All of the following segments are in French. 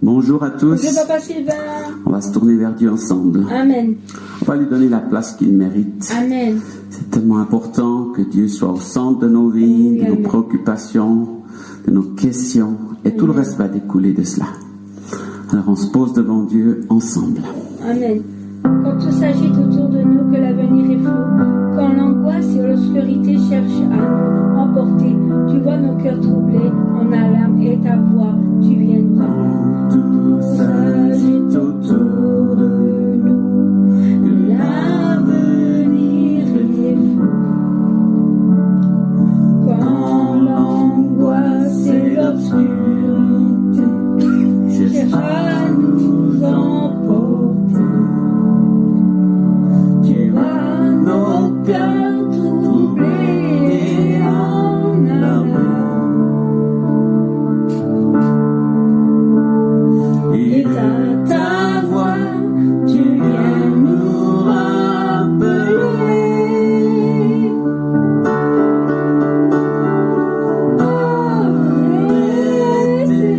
Bonjour à tous. Bonjour Papa Sylvain. On va se tourner vers Dieu ensemble. Amen. On va lui donner la place qu'il mérite. Amen. C'est tellement important que Dieu soit au centre de nos vies, de nos préoccupations, de nos questions, et tout le reste va découler de cela. Alors on se pose devant Dieu ensemble. Amen. Quand tout s'agite autour de nous, que l'avenir est flou, quand l'angoisse et l'obscurité cherchent à nous emporter, tu vois nos cœurs troublés, en alarme, et ta voix, tu viens nous ramener. Tout s'agite autour de nous, que L'avenir est flou. Quand l'angoisse et l'obscurité cherchent à nous emporter, tu vois nos cœurs troublés en alarme. Et ta voix, tu viens nous rappeler. Arrêtez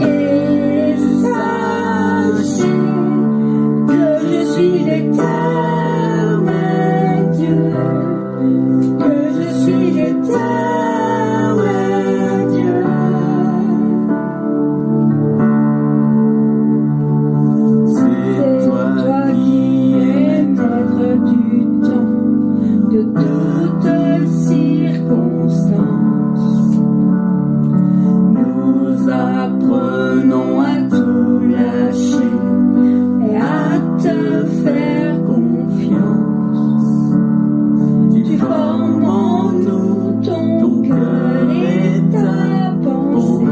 et sachez que je suis l'éternel Dieu, que je suis l'éternel Dieu. c'est toi qui es maître du temps, de toutes circonstances. Nous apprenons à tout lâcher et à te faire confiance. Tu formes en nous ton cœur et ta pensée.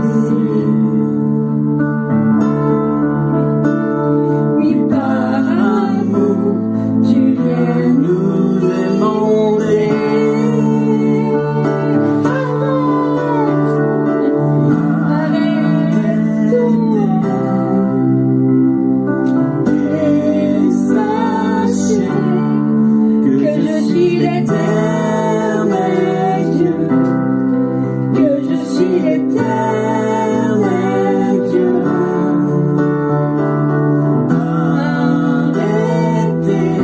Oui, par amour, tu viens nous émonder. Et sachez que je suis l'éternel Dieu, que je suis l'éternel Dieu. Arrêtez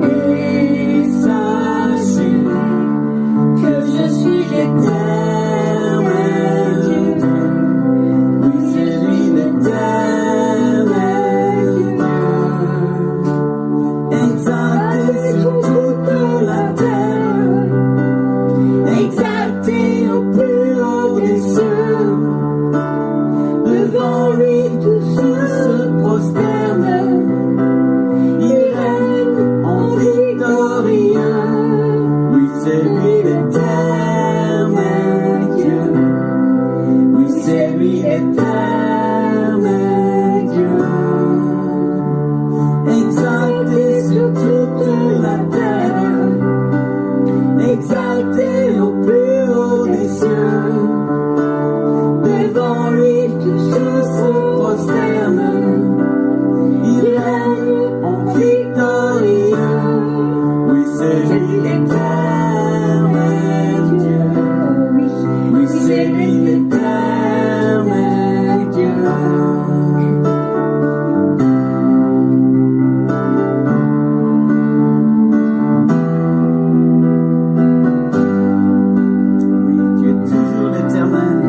et sachez que je suis l'éternel Dieu. Oui, je suis l'éternel Dieu. Exalté sur toute la terre, exalté au plus haut des cieux. Devant lui tous ceux se prosternent, il règne en victorieux. Oui, c'est lui L'éternel Dieu, oui c'est lui l'éternel Dieu. Exalté sur toute la terre, exalté au plus haut des cieux. Devant lui tous ceux se prosternent, il règne en victorieux. Oui, c'est C'est lui. l'éternel Dieu, oui, c'est l'éternel Dieu. Oui, tu es toujours l'éternel.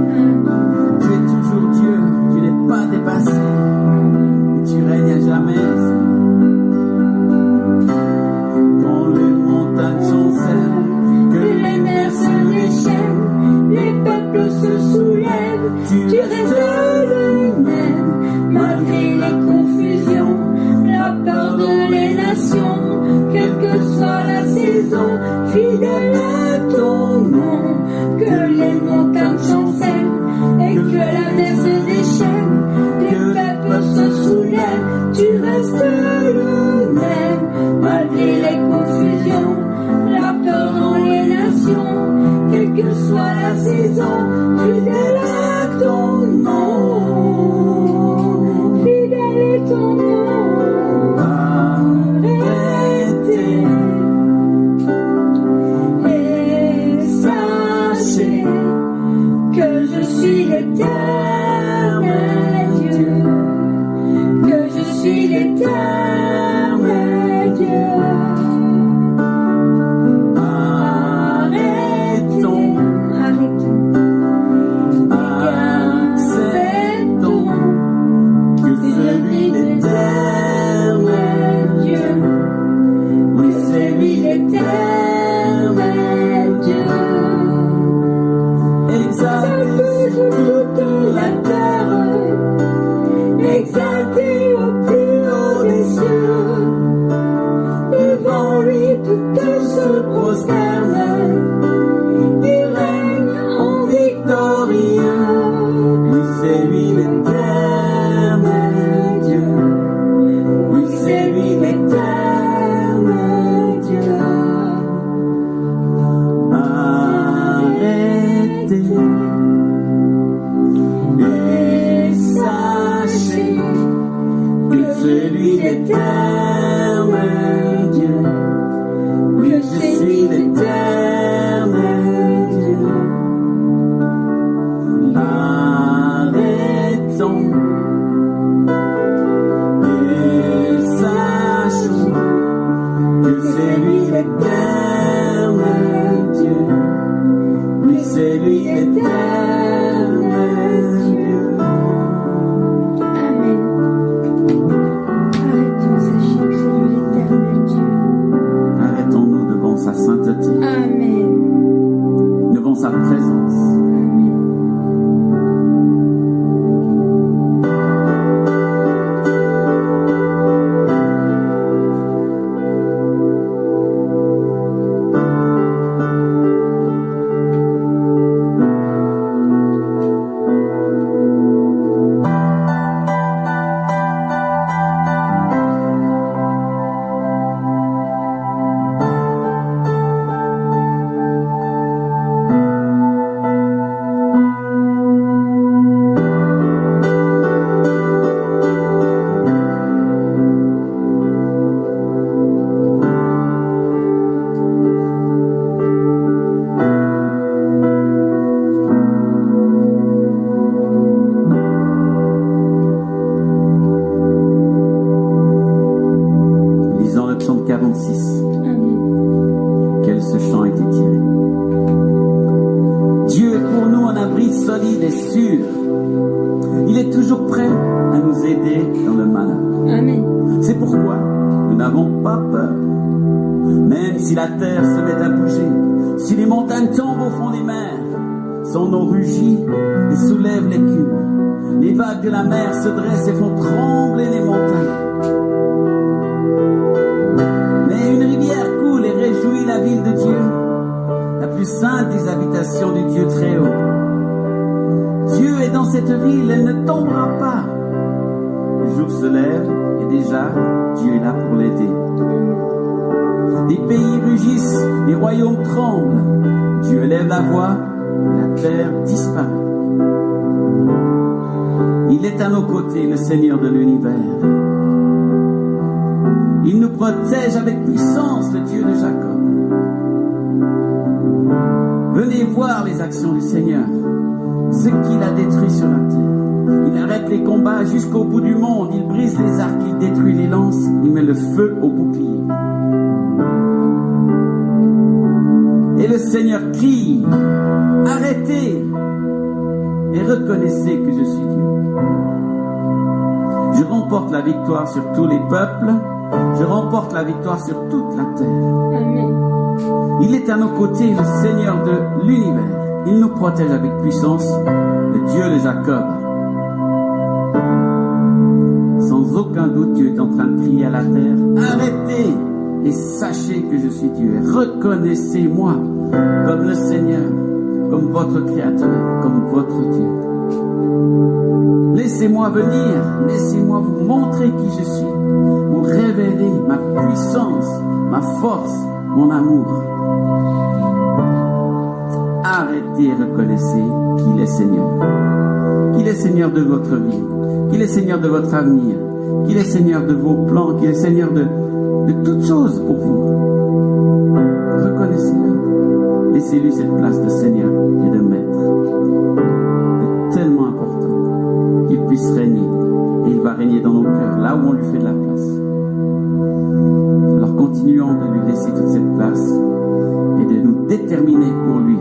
Tu es toujours Dieu. Tu n'es pas dépassé. Et tu règnes à jamais. Quand les montagnes chancellent, Que les mers se déchaînent, les peuples se soulèvent, tu restes le même, malgré les confusions, la peur de les nations, quelle que soit la saison, fidèle à ton nom. Que les montagnes chancellent et que la mer se déchaîne, les peuples se soulèvent, tu restes le même, malgré les confusions, la peur dans les nations, quelle que soit la saison, fidèle à ton nom, fidèle est ton nom. Arrêtez et sachez que je suis l'éternel Dieu, que je suis l'éternel Dieu. Arrêtons, acceptons que celui l'éternel Dieu, oui c'est lui l'éternel Dieu. Exalté sur toute la terre, exalté au plus haut des cieux, devant lui tout se prosterne, il règne en victorieux. Oui, c'est lui l'éternel Dieu, oui, c'est lui l'éternel Dieu. Arrêtez et sachez que celui l'éternel Dieu, oui, je suis l'éternel Dieu. Arrêtons et sachons que c'est lui l'éternel Dieu, oui, c'est lui l'éternel Dieu. Amen. Arrêtons, sachez que c'est lui l'éternel Dieu. Arrêtons-nous devant sa sainteté, Amen. devant sa présence. Amen. Lisons le psaume 46. Amen. Quel ce chant a été tiré. Dieu est pour nous un abri solide et sûr. Il est toujours prêt à nous aider dans le malheur. Amen. C'est pourquoi nous n'avons pas peur. Même si la terre se met à bouger, si les montagnes tombent au fond des mers, son eau rugit et soulève l'écume. Les vagues de la mer se dressent et font trembler les montagnes. Mais une rivière coule et réjouit la ville de Dieu, la plus sainte des habitations du Dieu très haut. Dieu est dans cette ville, elle ne tombera pas. Le jour se lève et déjà Dieu est là pour l'aider. Les pays rugissent, les royaumes tremblent. Dieu élève la voix et la terre disparaît. Il est à nos côtés, le Seigneur de l'univers. Il nous protège avec puissance, le Dieu de Jacob. Venez voir les actions du Seigneur, ce qu'il a détruit sur la terre. Il arrête les combats jusqu'au bout du monde. Il brise les arcs, il détruit les lances. Il met le feu au bouclier. Et le Seigneur crie, arrêtez et reconnaissez que je suis Dieu. Je remporte la victoire sur tous les peuples. Je remporte la victoire sur toute la terre. Amen. Il est à nos côtés, le Seigneur de l'univers. Il nous protège avec puissance, le Dieu de Jacob. Sans aucun doute, Dieu est en train de crier à la terre, arrêtez et sachez que je suis Dieu. Reconnaissez-moi comme le Seigneur, comme votre Créateur, comme votre Dieu. Laissez-moi venir, laissez-moi vous montrer qui je suis, vous révéler ma puissance, ma force, mon amour. Arrêtez et reconnaissez qu'il est Seigneur. Qu'il est Seigneur de votre vie, qu'il est Seigneur de votre avenir, qu'il est Seigneur de vos plans, qu'il est Seigneur de toutes choses pour vous. Reconnaissez-le. Laissez-lui cette place de Seigneur et de Maître. régner dans nos cœurs, là où on lui fait de la place. Alors continuons de lui laisser toute cette place et de nous déterminer pour lui